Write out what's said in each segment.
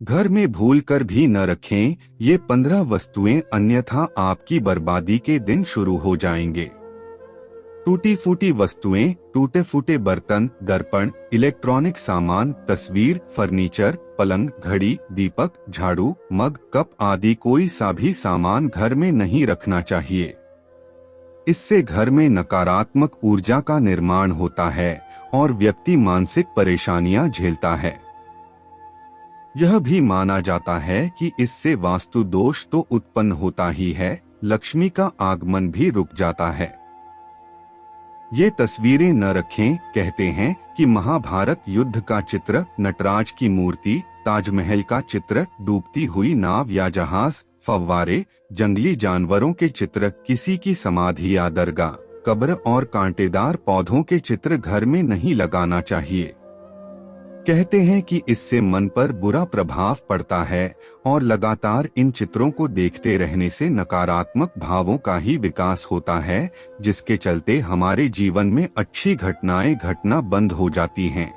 घर में भूल कर भी न रखें ये 15 वस्तुएं, अन्यथा आपकी बर्बादी के दिन शुरू हो जाएंगे। टूटी फूटी वस्तुएं, टूटे फूटे बर्तन, दर्पण, इलेक्ट्रॉनिक सामान, तस्वीर, फर्नीचर, पलंग, घड़ी, दीपक, झाड़ू, मग, कप आदि कोई सा भी सामान घर में नहीं रखना चाहिए। इससे घर में नकारात्मक ऊर्जा का निर्माण होता है और व्यक्ति मानसिक परेशानियां झेलता है। यह भी माना जाता है कि इससे वास्तु दोष तो उत्पन्न होता ही है, लक्ष्मी का आगमन भी रुक जाता है। ये तस्वीरें न रखें। कहते हैं कि महाभारत युद्ध का चित्र, नटराज की मूर्ति, ताजमहल का चित्र, डूबती हुई नाव या जहाज, फव्वारे, जंगली जानवरों के चित्र, किसी की समाधि या दरगाह, कब्र और कांटेदार पौधों के चित्र घर में नहीं लगाना चाहिए। कहते हैं कि इससे मन पर बुरा प्रभाव पड़ता है और लगातार इन चित्रों को देखते रहने से नकारात्मक भावों का ही विकास होता है, जिसके चलते हमारे जीवन में अच्छी घटनाएं घटना बंद हो जाती हैं।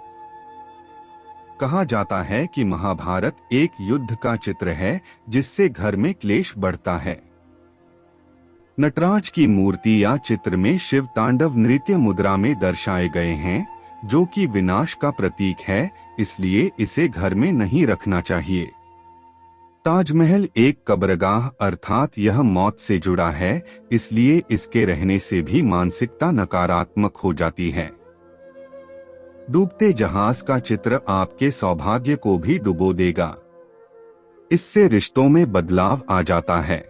कहा जाता है कि महाभारत एक युद्ध का चित्र है जिससे घर में क्लेश बढ़ता है। नटराज की मूर्ति या चित्र में शिव तांडव नृत्य मुद्रा में दर्शाए गए हैं, जो कि विनाश का प्रतीक है, इसलिए इसे घर में नहीं रखना चाहिए। ताजमहल एक कब्रगाह अर्थात यह मौत से जुड़ा है, इसलिए इसके रहने से भी मानसिकता नकारात्मक हो जाती है। डूबते जहाज का चित्र आपके सौभाग्य को भी डुबो देगा। इससे रिश्तों में बदलाव आ जाता है।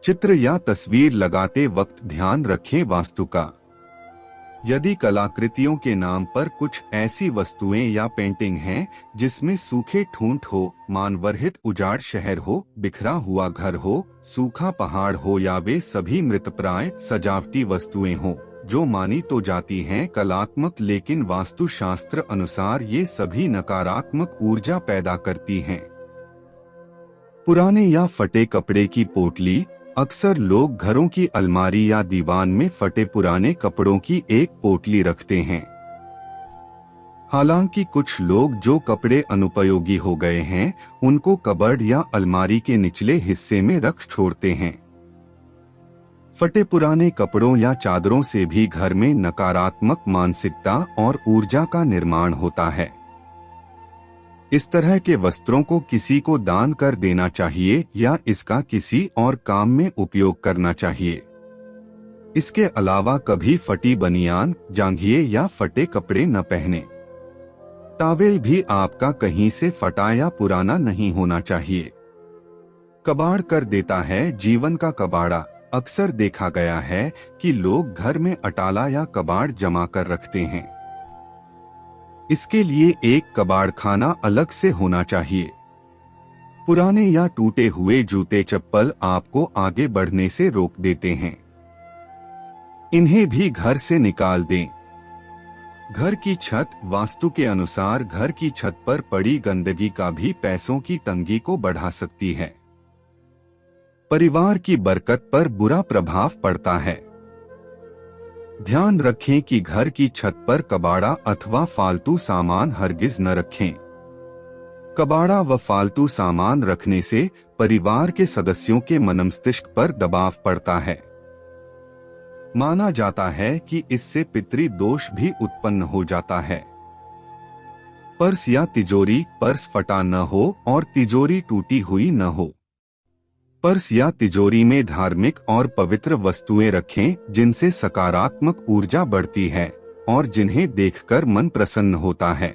चित्र या तस्वीर लगाते वक्त ध्यान रखें वास्तु का। यदि कलाकृतियों के नाम पर कुछ ऐसी वस्तुएं या पेंटिंग हैं जिसमें सूखे ठूंठ हो, मानवरहित उजाड़ शहर हो, बिखरा हुआ घर हो, सूखा पहाड़ हो या वे सभी मृतप्राय सजावटी वस्तुएं हों, जो मानी तो जाती हैं कलात्मक, लेकिन वास्तुशास्त्र अनुसार ये सभी नकारात्मक ऊर्जा पैदा करती हैं। पुराने या फटे कपड़े की पोटली। अक्सर लोग घरों की अलमारी या दीवान में फटे पुराने कपड़ों की एक पोटली रखते हैं। हालांकि कुछ लोग जो कपड़े अनुपयोगी हो गए हैं उनको कबर्ड या अलमारी के निचले हिस्से में रख छोड़ते हैं। फटे पुराने कपड़ों या चादरों से भी घर में नकारात्मक मानसिकता और ऊर्जा का निर्माण होता है। इस तरह के वस्त्रों को किसी को दान कर देना चाहिए या इसका किसी और काम में उपयोग करना चाहिए। इसके अलावा कभी फटी बनियान, जांघिए या फटे कपड़े न पहने। टॉवेल भी आपका कहीं से फटा या पुराना नहीं होना चाहिए। कबाड़ कर देता है जीवन का कबाड़ा। अक्सर देखा गया है कि लोग घर में अटाला या कबाड़ जमा कर रखते हैं। इसके लिए एक कबाड़खाना अलग से होना चाहिए। पुराने या टूटे हुए जूते चप्पल आपको आगे बढ़ने से रोक देते हैं। इन्हें भी घर से निकाल दें। घर की छत। वास्तु के अनुसार घर की छत पर पड़ी गंदगी का भी पैसों की तंगी को बढ़ा सकती है। परिवार की बरकत पर बुरा प्रभाव पड़ता है। ध्यान रखें कि घर की छत पर कबाड़ा अथवा फालतू सामान हरगिज न रखें। कबाड़ा व फालतू सामान रखने से परिवार के सदस्यों के मनमस्तिष्क पर दबाव पड़ता है। माना जाता है कि इससे पितृ दोष भी उत्पन्न हो जाता है। पर्स या तिजोरी। पर्स फटा न हो और तिजोरी टूटी हुई न हो। पर्स या तिजोरी में धार्मिक और पवित्र वस्तुएं रखें जिनसे सकारात्मक ऊर्जा बढ़ती है और जिन्हें देखकर मन प्रसन्न होता है।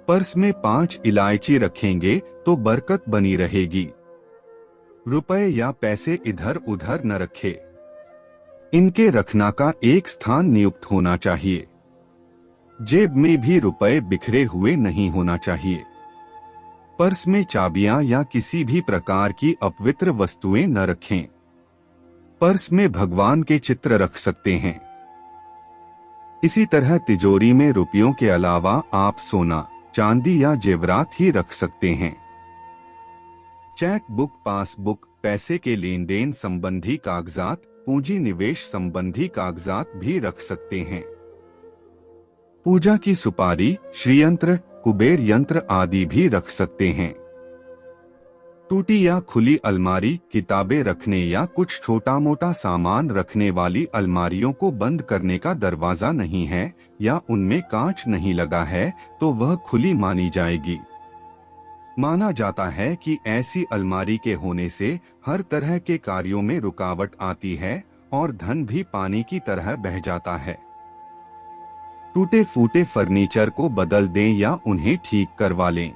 पर्स में 5 इलायची रखेंगे तो बरकत बनी रहेगी। रुपए या पैसे इधर उधर न रखें। इनके रखना का एक स्थान नियुक्त होना चाहिए। जेब में भी रुपए बिखरे हुए नहीं होना चाहिए। पर्स में चाबियां या किसी भी प्रकार की अपवित्र वस्तुएं न रखें। पर्स में भगवान के चित्र रख सकते हैं। इसी तरह तिजोरी में रुपयों के अलावा आप सोना, चांदी या जेवरात ही रख सकते हैं। चेक बुक, पासबुक, पैसे के लेन देन संबंधी कागजात, पूंजी निवेश संबंधी कागजात भी रख सकते हैं। पूजा की सुपारी, श्रीयंत्र, कुबेर यंत्र आदि भी रख सकते हैं। टूटी या खुली अलमारी किताबें रखने या कुछ छोटा मोटा सामान रखने वाली अलमारियों को बंद करने का दरवाजा नहीं है या उनमें कांच नहीं लगा है तो वह खुली मानी जाएगी। माना जाता है कि ऐसी अलमारी के होने से हर तरह के कार्यों में रुकावट आती है और धन भी पानी की तरह बह जाता है। टूटे फूटे फर्नीचर को बदल दें या उन्हें ठीक करवा लें।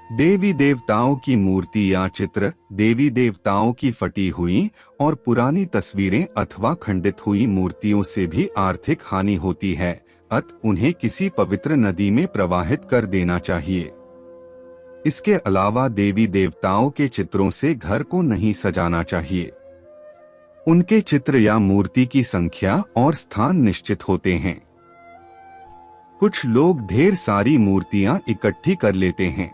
देवी देवताओं की मूर्ति या चित्र, देवी देवताओं की फटी हुई और पुरानी तस्वीरें अथवा खंडित हुई मूर्तियों से भी आर्थिक हानि होती है, अतः उन्हें किसी पवित्र नदी में प्रवाहित कर देना चाहिए। इसके अलावा देवी देवताओं के चित्रों से घर को नहीं सजाना चाहिए। उनके चित्र या मूर्ति की संख्या और स्थान निश्चित होते हैं। कुछ लोग ढेर सारी मूर्तियां इकट्ठी कर लेते हैं।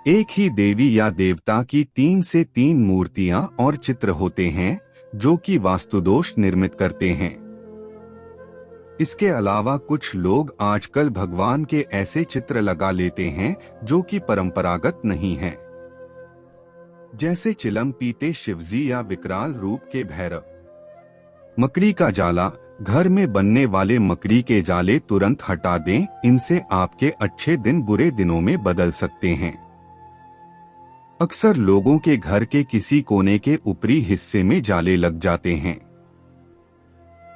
एक ही देवी या देवता की 3 से 3 मूर्तियां और चित्र होते हैं जो कि वास्तुदोष निर्मित करते हैं। इसके अलावा कुछ लोग आजकल भगवान के ऐसे चित्र लगा लेते हैं जो कि परंपरागत नहीं हैं, जैसे चिलम पीते शिवजी या विकराल रूप के भैरव। मकड़ी का जाला, घर में बनने वाले मकड़ी के जाले तुरंत हटा दें, इनसे आपके अच्छे दिन बुरे दिनों में बदल सकते हैं। अक्सर लोगों के घर के किसी कोने के ऊपरी हिस्से में जाले लग जाते हैं।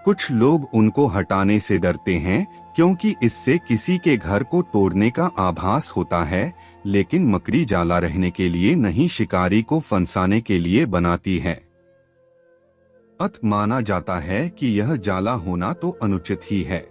कुछ लोग उनको हटाने से डरते हैं क्योंकि इससे किसी के घर को तोड़ने का आभास होता है, लेकिन मकड़ी जाला रहने के लिए नहीं, शिकारी को फंसाने के लिए बनाती है। अतः माना जाता है कि यह जाला होना तो अनुचित ही है।